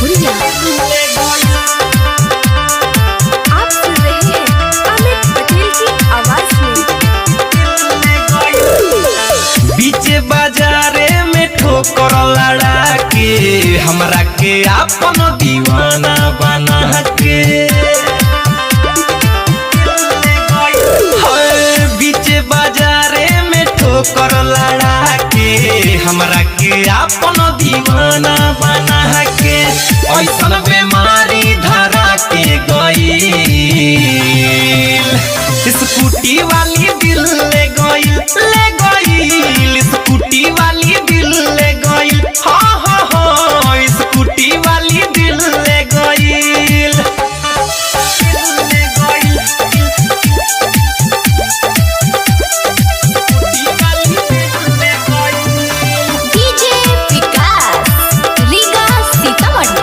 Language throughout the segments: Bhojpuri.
भोजपुरिया। आप सुन रहे हैं अमित पटेल की आवाज में। बीच बाजारे में ठोकर लड़ा के हमरा के अपन दीवाना बना के, बीच बाजारे में ठोकर लड़ा के हमरा के अपन दीवाना बना के, ऐसन बीमारी धरा के गईल, स्कूटी वाली दिल ले गईल, स्कूटी वाली दिल ले गईल, हाँ हाँ हाँ स्कूटी वाली दिल ले गईल। डीजे विकास रीगा सीतामढ़ी।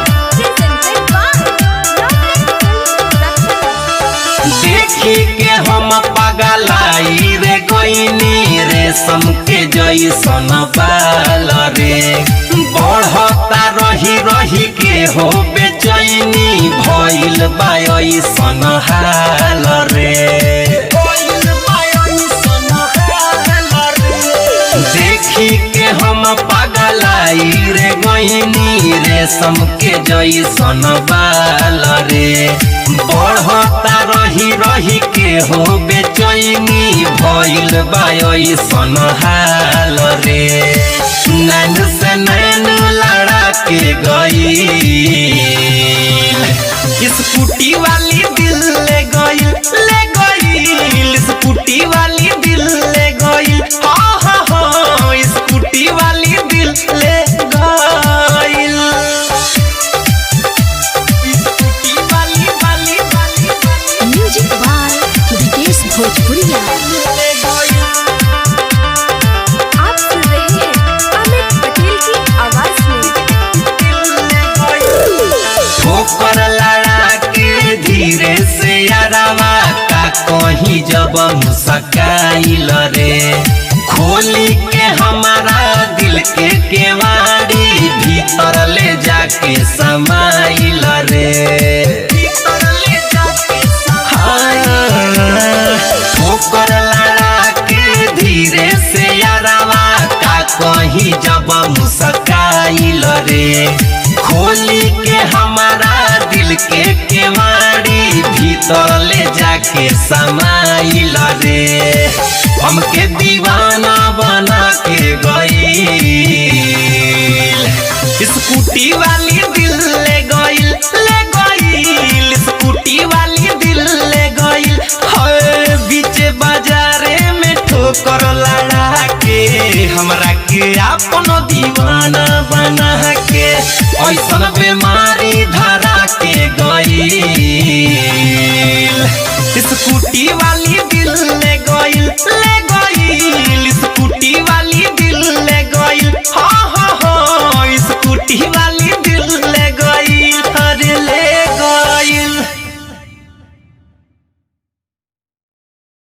देखी के हम पगलाई रे गईनी रेशम के जैसन बाल रे, बढ़ता रही रही के हो बेचैनी भइल बा ऐसन हाल रे। देखी के हम पगलाई रे गईनी रेशम के जैसन बाल रे, बढ़ता रही रही के हो बेचैनी भइल बा ऐसन हाल रे। नैन से नैन लड़ा के गईल, स्कूटी वाली दिल ले गईल, स्कूटी वाली दिल ले गईल, हाँ हाँ हाँ स्कूटी वाली दिल ले गईल। म्यूजिक बाय विदेश भोजपुरिया। आप सुन रहे हैं अमित पटेल की आवाज में। ठोकर लड़ा के धीरे से यारवा का कहीं जब मुस्काइल रे, खोली के हमारा दिल के केवाड़ी भीतर ले जाके समाइल रे। ठोकर लड़ा के धीरे से यारवा का कहीं जब मुस्काइल रे, खोली के हमारा दिल के केवाड़ी भीतर ले जाके समाइल रे। हमके दीवाना बना के गईल, स्कूटी वाली दिल ले गईल, स्कूटी वाली दिल ले गईल, बीच बाजारे में ठोकर लड़ा के हमरा के अपन दीवाना बना के, ऐसन बीमारी धरा के गईल, स्कूटी वाली दिल ले गईल,